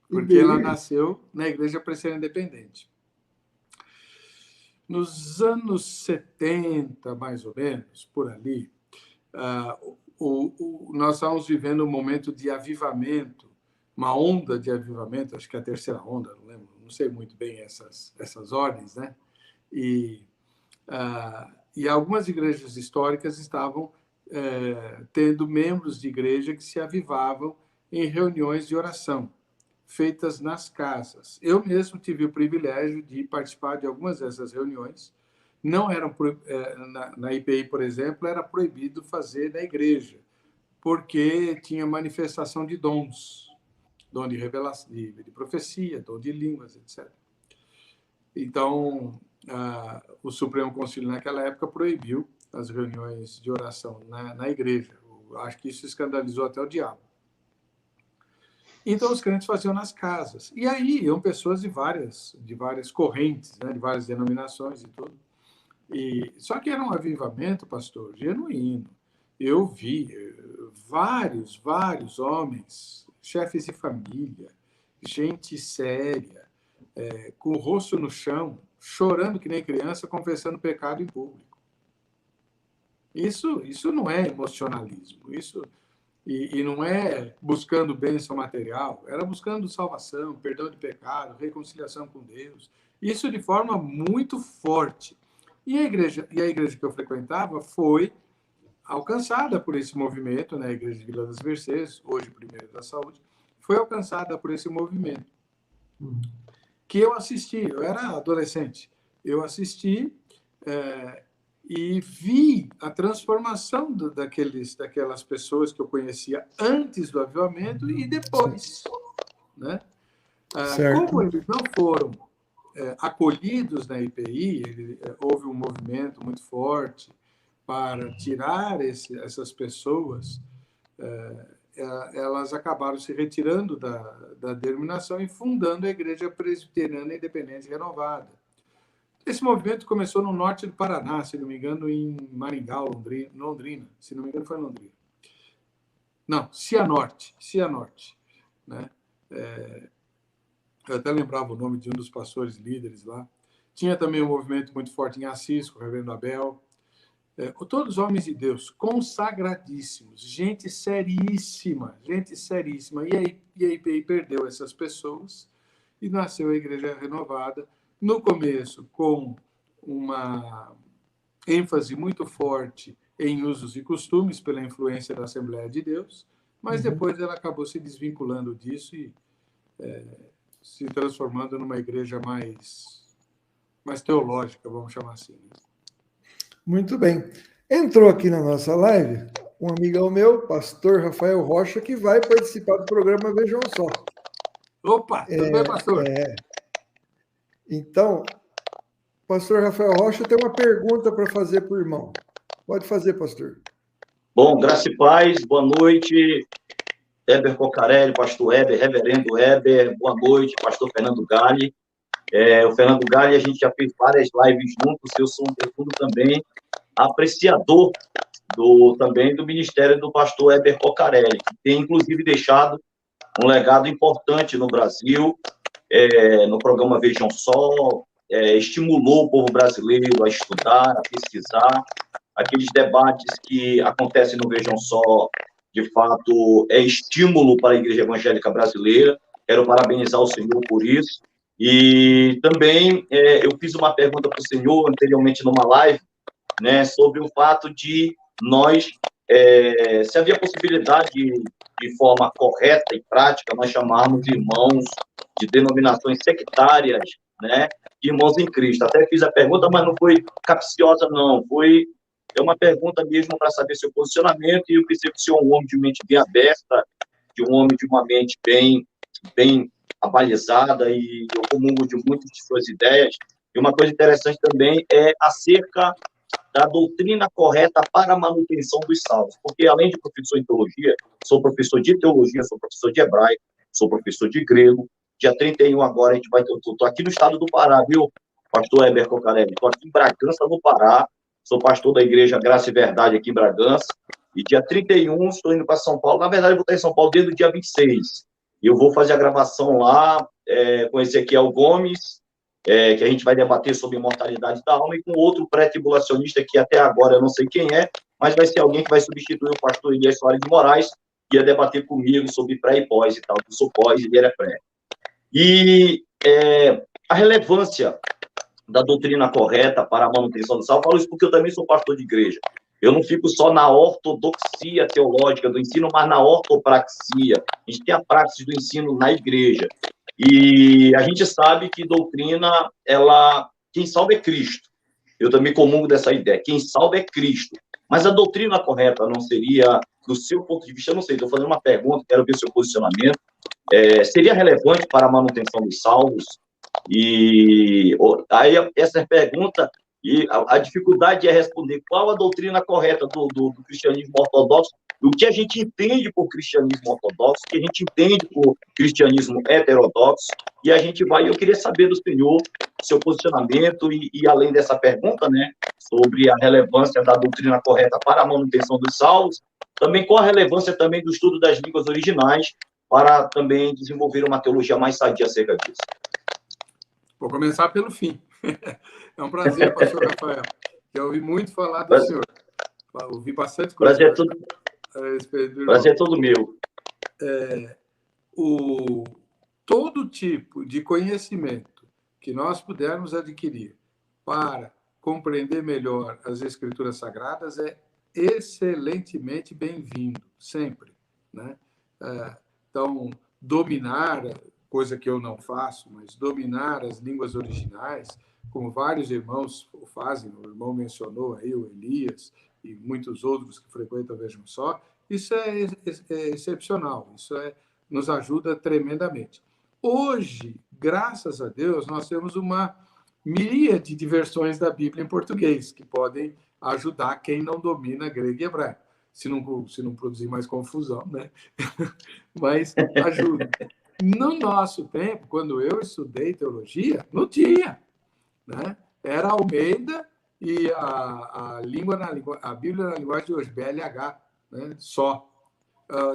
porque ela nasceu na Igreja Presbiteriana Independente. Nos anos 70, mais ou menos, por ali, nós estávamos vivendo um momento de avivamento, uma onda de avivamento, acho que é a terceira onda, não lembro, não sei muito bem essas ordens, né? E algumas igrejas históricas estavam tendo membros de igreja que se avivavam em reuniões de oração, feitas nas casas. Eu mesmo tive o privilégio de participar de algumas dessas reuniões. Não eram na IPI, por exemplo, era proibido fazer na igreja, porque tinha manifestação de dons, dom de revelação, de profecia, dom de línguas, etc. Então, o Supremo Conselho naquela época proibiu as reuniões de oração na igreja. Eu acho que isso escandalizou até o diabo. Então, os crentes faziam nas casas. E aí iam pessoas de várias correntes, né, de várias denominações e tudo. Só que era um avivamento, pastor, genuíno. Eu vi vários homens, chefes de família, gente séria, com o rosto no chão, chorando que nem criança, confessando pecado em público. Isso não é emocionalismo, e não é buscando bênção material, era buscando salvação, perdão de pecado, reconciliação com Deus. Isso de forma muito forte. E a igreja que eu frequentava foi alcançada por esse movimento, né? A igreja de Vila das Mercês, hoje Primeiro da Saúde, foi alcançada por esse movimento. Que eu assisti, eu era adolescente, eu assisti e vi a transformação daquelas pessoas que eu conhecia antes do avivamento e depois, né? Como eles não foram acolhidos na IPI, houve um movimento muito forte para tirar essas pessoas, elas acabaram se retirando da denominação e fundando a Igreja Presbiteriana Independente Renovada. Esse movimento começou no norte do Paraná, se não me engano, em Maringá, Londrina. Se não me engano, foi Londrina. Não, Cianorte, né? Eu até lembrava o nome de um dos pastores líderes lá. Tinha também um movimento muito forte em Assis, com o reverendo Abel. Todos homens de Deus, consagradíssimos, gente seríssima. E a IPI perdeu essas pessoas e nasceu a Igreja Renovada, no começo com uma ênfase muito forte em usos e costumes, pela influência da Assembleia de Deus, mas depois ela acabou se desvinculando disso e se transformando numa igreja mais teológica, vamos chamar assim. Muito bem. Entrou aqui na nossa live um amigão meu, pastor Rafael Rocha, que vai participar do programa Vejam Só. Opa, tudo bem, pastor? Então, pastor Rafael Rocha tem uma pergunta para fazer para o irmão. Pode fazer, pastor. Bom, graça e paz, boa noite, Heber Cocarelli, pastor Heber, reverendo Heber, boa noite, pastor Fernando Galli. O Fernando Galli, a gente já fez várias lives juntos, eu sou um profundo também apreciador também do ministério do pastor Heber Cocarelli, que tem, inclusive, deixado um legado importante no Brasil, no programa Vejam Só, estimulou o povo brasileiro a estudar, a pesquisar, aqueles debates que acontecem no Vejam Só, de fato, é estímulo para a Igreja Evangélica Brasileira. Quero parabenizar o senhor por isso. E também eu fiz uma pergunta para o senhor anteriormente numa live, né, sobre o fato de nós, se havia possibilidade de forma correta e prática, nós chamarmos irmãos de denominações sectárias, né, de irmãos em Cristo. Até fiz a pergunta, mas não foi capciosa, não. Foi uma pergunta mesmo para saber seu posicionamento, e eu percebo que o senhor é um homem de mente bem aberta, um homem de uma mente bem abalizada, e eu comungo de muitas de suas ideias. E uma coisa interessante também é acerca da doutrina correta para a manutenção dos salvos. Porque, além de professor em teologia, sou professor de teologia, sou professor de hebraico, sou professor de grego. Dia 31 agora, a gente vai... Estou aqui no estado do Pará, viu, pastor Heber Cocarelli? Estou aqui em Bragança, no Pará. Sou pastor da Igreja Graça e Verdade aqui em Bragança. E dia 31 estou indo para São Paulo. Na verdade, eu vou estar em São Paulo desde o dia 26. E eu vou fazer a gravação lá com Ezequiel Gomes, que a gente vai debater sobre imortalidade da alma, e com outro pré-tribulacionista que até agora eu não sei quem é, mas vai ser alguém que vai substituir o pastor Elias Soares de Moraes, que ia debater comigo sobre pré e pós e tal. Eu sou pós e ele é pré. E a relevância da doutrina correta para a manutenção do salvo, eu falo isso porque eu também sou pastor de igreja. Eu não fico só na ortodoxia teológica do ensino, mas na ortopraxia. A gente tem a praxis do ensino na igreja. E a gente sabe que doutrina, quem salva é Cristo. Eu também comungo dessa ideia. Quem salva é Cristo. Mas a doutrina correta não seria, do seu ponto de vista, eu não sei, estou fazendo uma pergunta, quero ver o seu posicionamento, seria relevante para a manutenção dos salvos? E aí essa pergunta, e a dificuldade é responder qual a doutrina correta do cristianismo ortodoxo, o que a gente entende por cristianismo ortodoxo, o que a gente entende por cristianismo heterodoxo, e a gente vai, eu queria saber do senhor, seu posicionamento, e além dessa pergunta, né, sobre a relevância da doutrina correta para a manutenção dos salvos, também qual a relevância também do estudo das línguas originais, para também desenvolver uma teologia mais sadia acerca disso. Vou começar pelo fim. É um prazer, pastor Rafael. Eu ouvi muito falar do senhor. Ouvi bastante coisa. Prazer é todo meu. Todo tipo de conhecimento que nós pudermos adquirir para compreender melhor as Escrituras Sagradas é excelentemente bem-vindo, sempre, né? Então, dominar, coisa que eu não faço, mas dominar as línguas originais, como vários irmãos fazem, o irmão mencionou aí o Elias e muitos outros que frequentam Vejam Só, isso é excepcional, isso nos ajuda tremendamente. Hoje, graças a Deus, nós temos uma miríade de versões da Bíblia em português, que podem ajudar quem não domina grego e hebraico, se não produzir mais confusão, né? Mas ajuda. No nosso tempo, quando eu estudei teologia, não tinha, né? Era Almeida e a Bíblia na linguagem de hoje, BLH, né? Só.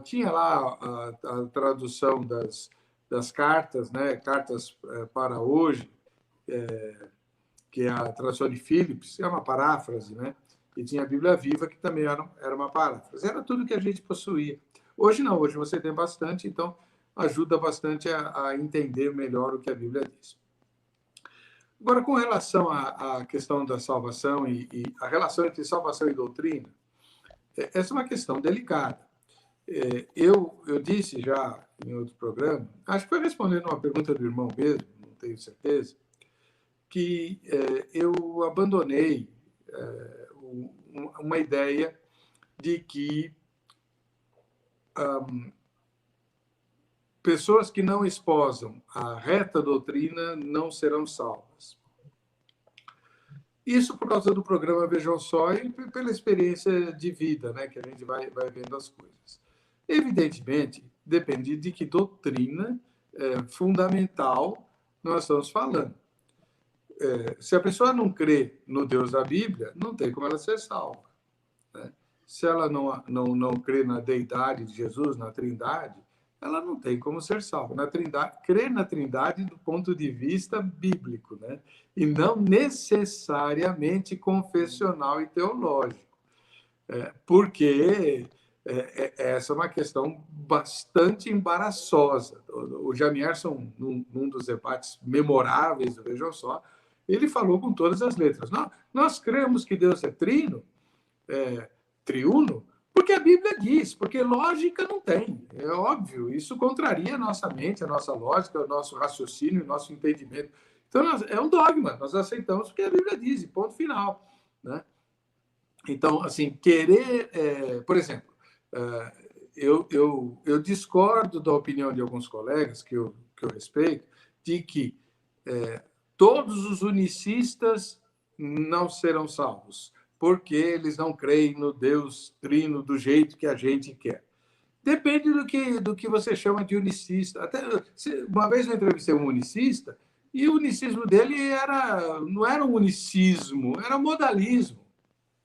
Tinha lá a tradução das cartas, né? Cartas para hoje, que é a tradução de Phillips, é uma paráfrase, né? E tinha a Bíblia Viva, que também era uma paráfrase. Era tudo que a gente possuía. Hoje não, hoje você tem bastante, então ajuda bastante a entender melhor o que a Bíblia diz. Agora, com relação à questão da salvação e a relação entre salvação e doutrina, essa é uma questão delicada. Eu disse já em outro programa, acho que foi respondendo uma pergunta do irmão mesmo, não tenho certeza, que eu abandonei uma ideia de que pessoas que não esposam a reta doutrina não serão salvas. Isso por causa do programa Vejam Só e pela experiência de vida, né, que a gente vai vendo as coisas. Evidentemente, depende de que doutrina fundamental nós estamos falando. Se a pessoa não crê no Deus da Bíblia, não tem como ela ser salva, né? Se ela não crê na deidade de Jesus, na Trindade, ela não tem como ser salva. Crer na Trindade do ponto de vista bíblico, né? E não necessariamente confessional e teológico. Porque essa é uma questão bastante embaraçosa. O Jamierson, num dos debates memoráveis, vejam só, ele falou com todas as letras. Nós cremos que Deus é triuno, porque a Bíblia diz, porque lógica não tem. É óbvio, isso contraria a nossa mente, a nossa lógica, o nosso raciocínio, o nosso entendimento. Então, é um dogma, nós aceitamos porque a Bíblia diz, e ponto final, né? Então, assim, por exemplo, eu discordo da opinião de alguns colegas que eu respeito, de que todos os unicistas não serão salvos, porque eles não creem no Deus trino do jeito que a gente quer. Depende do que você chama de unicista. Até, uma vez eu entrevistei um unicista, e o unicismo dele não era um unicismo, era modalismo,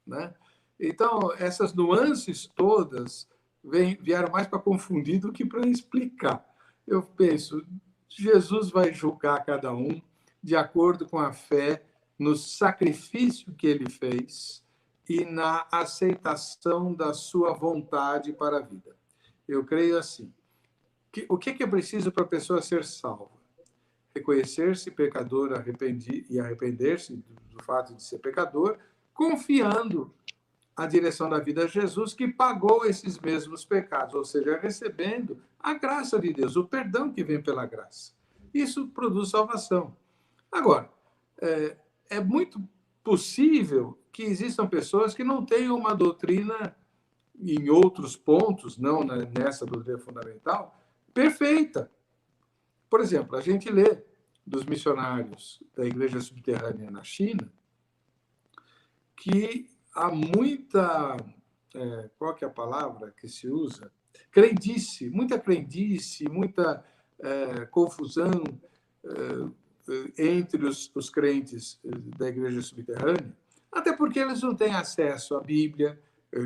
né? Então, essas nuances todas vieram mais para confundir do que para explicar. eu penso, Jesus vai julgar cada um de acordo com a fé no sacrifício que ele fez e na aceitação da sua vontade para a vida. Eu creio assim. O que é preciso para a pessoa ser salva? Reconhecer-se pecador e arrepender-se do fato de ser pecador, confiando a direção da vida a Jesus, que pagou esses mesmos pecados, ou seja, recebendo a graça de Deus, o perdão que vem pela graça. Isso produz salvação. Agora, é muito possível que existam pessoas que não tenham uma doutrina em outros pontos, não nessa doutrina fundamental, perfeita. Por exemplo, a gente lê dos missionários da Igreja Subterrânea na China que há muita, qual que é a palavra que se usa? Crendice, muita confusão entre os crentes da Igreja Subterrânea, até porque eles não têm acesso à Bíblia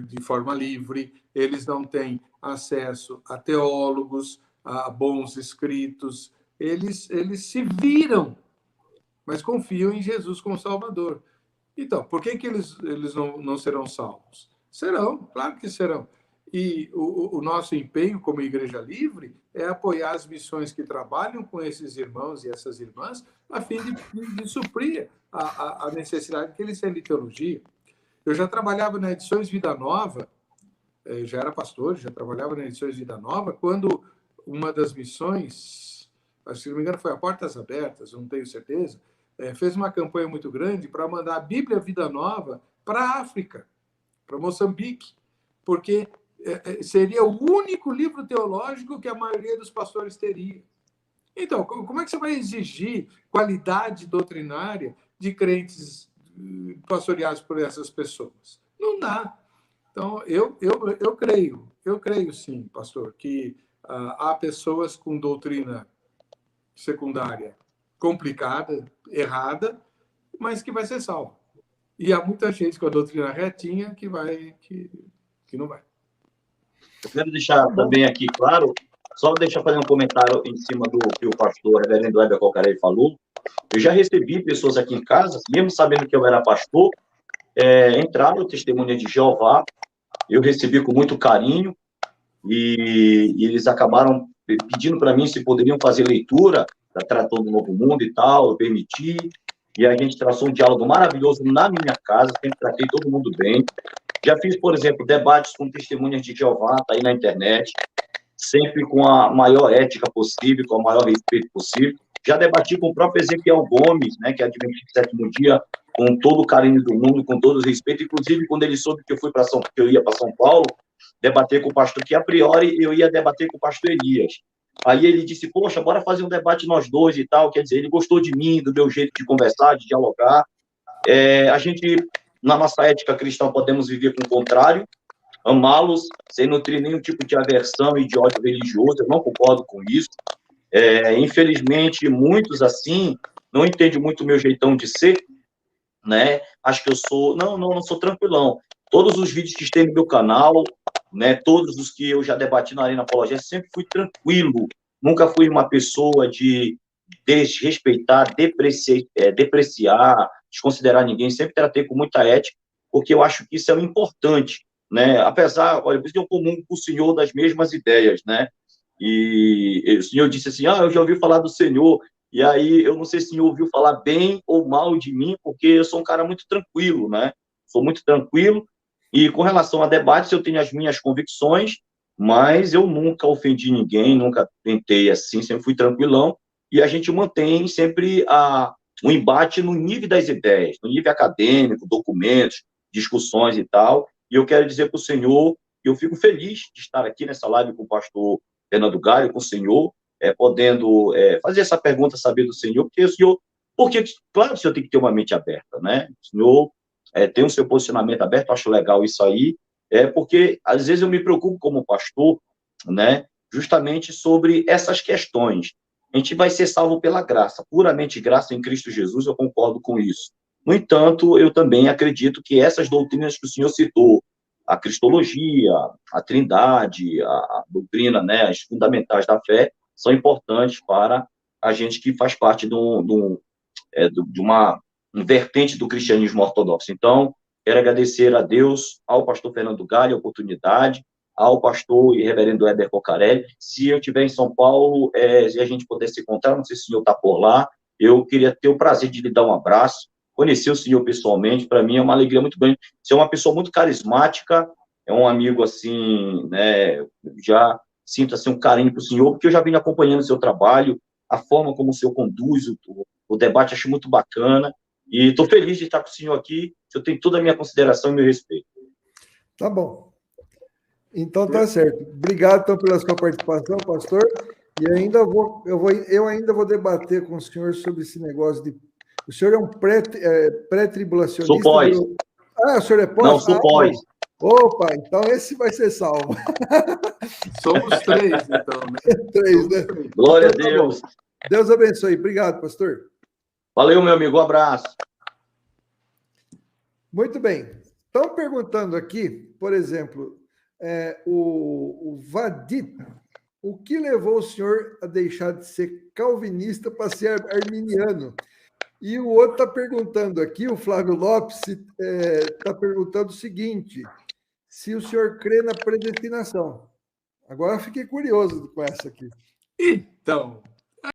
de forma livre, eles não têm acesso a teólogos, a bons escritos, eles se viram, mas confiam em Jesus como Salvador. Então, por que eles não serão salvos? Serão, claro que serão. E o nosso empenho como Igreja Livre é apoiar as missões que trabalham com esses irmãos e essas irmãs a fim de suprir a necessidade que eles têm de teologia. Eu já trabalhava na Edições Vida Nova, já era pastor, já trabalhava na Edições Vida Nova, quando uma das missões, se não me engano foi a Portas Abertas, não tenho certeza, fez uma campanha muito grande para mandar a Bíblia Vida Nova para a África, para Moçambique, porque seria o único livro teológico que a maioria dos pastores teria. Então, como é que você vai exigir qualidade doutrinária de crentes pastoreados por essas pessoas? Não dá. Então, eu creio sim, pastor, que há pessoas com doutrina secundária complicada, errada, mas que vai ser salva. E há muita gente com a doutrina retinha que não vai. Eu quero deixar também aqui claro, só deixar fazer um comentário em cima do que o pastor reverendo Heber Cocarelli falou. Eu já recebi pessoas aqui em casa, mesmo sabendo que eu era pastor, entraram no Testemunha de Jeová, eu recebi com muito carinho, e eles acabaram pedindo para mim se poderiam fazer leitura da Tratando do Novo Mundo e tal, eu permiti, e a gente traçou um diálogo maravilhoso na minha casa, sempre tratei todo mundo bem. Já fiz, por exemplo, debates com testemunhas de Jeová, tá aí na internet, sempre com a maior ética possível, com o maior respeito possível. Já debati com o próprio Ezequiel Gomes, né, que é adventista do sétimo dia, com todo o carinho do mundo, com todo o respeito, inclusive quando ele soube que eu ia para São Paulo, debater com o pastor, que a priori eu ia debater com o pastor Elias. Aí ele disse, poxa, bora fazer um debate nós dois e tal, quer dizer, ele gostou de mim, do meu jeito de conversar, de dialogar. A gente, na nossa ética cristã, podemos viver com o contrário, amá-los, sem nutrir nenhum tipo de aversão e de ódio religioso, eu não concordo com isso. Infelizmente, muitos assim, não entendem muito o meu jeitão de ser, né? Acho que eu sou... Não sou tranquilão. Todos os vídeos que tem no meu canal, né, todos os que eu já debati na Arena Apologética, sempre fui tranquilo, nunca fui uma pessoa de desrespeitar, depreciar, desconsiderar ninguém, sempre tratei com muita ética, porque eu acho que isso é importante, né, apesar, olha, por isso que eu comungo com o senhor das mesmas ideias, né, e o senhor disse assim, eu já ouvi falar do senhor, e aí eu não sei se o senhor ouviu falar bem ou mal de mim, porque eu sou um cara muito tranquilo, né, sou muito tranquilo. E com relação a debates, eu tenho as minhas convicções, mas eu nunca ofendi ninguém, nunca tentei assim, sempre fui tranquilão, e a gente mantém sempre um embate no nível das ideias, no nível acadêmico, documentos, discussões e tal, e eu quero dizer para o senhor que eu fico feliz de estar aqui nessa live com o pastor Fernando Galli, com o senhor, podendo fazer essa pergunta, saber do senhor, porque, claro, o senhor tem que ter uma mente aberta, né? O senhor tem o seu posicionamento aberto, acho legal isso aí, porque às vezes eu me preocupo como pastor, né, justamente sobre essas questões. A gente vai ser salvo pela graça, puramente graça em Cristo Jesus, eu concordo com isso. No entanto, eu também acredito que essas doutrinas que o senhor citou, a cristologia, a trindade, a doutrina, né, as fundamentais da fé, são importantes para a gente que faz parte de uma vertente do cristianismo ortodoxo. Então, quero agradecer a Deus, ao pastor Fernando Galli, a oportunidade, ao pastor e reverendo Heber Cocarelli. Se eu estiver em São Paulo, se a gente puder se encontrar, não sei se o senhor está por lá, eu queria ter o prazer de lhe dar um abraço, conhecer o senhor pessoalmente, para mim é uma alegria muito grande. Você é uma pessoa muito carismática, é um amigo, assim, né, já sinto, assim, um carinho para o senhor, porque eu já vim acompanhando o seu trabalho, a forma como o senhor conduz o debate, acho muito bacana, e estou feliz de estar com o senhor aqui, eu tenho toda a minha consideração e meu respeito. Tá bom. Então tá certo. Obrigado então pela sua participação, pastor. E ainda eu ainda vou debater com o senhor sobre esse negócio de. O senhor é um pré-tribulacionista? Sou pós. O senhor é pós? Não, sou pós. Opa, então esse vai ser salvo. Somos 3, então, né? 3, né? Glória então, a Deus. Tá, Deus abençoe. Obrigado, pastor. Valeu, meu amigo. Um abraço. Muito bem. Estão perguntando aqui, por exemplo, o Vadit, o que levou o senhor a deixar de ser calvinista para ser arminiano? E o outro está perguntando aqui, o Flávio Lopes está perguntando o seguinte, se o senhor crê na predestinação. Agora eu fiquei curioso com essa aqui. Então,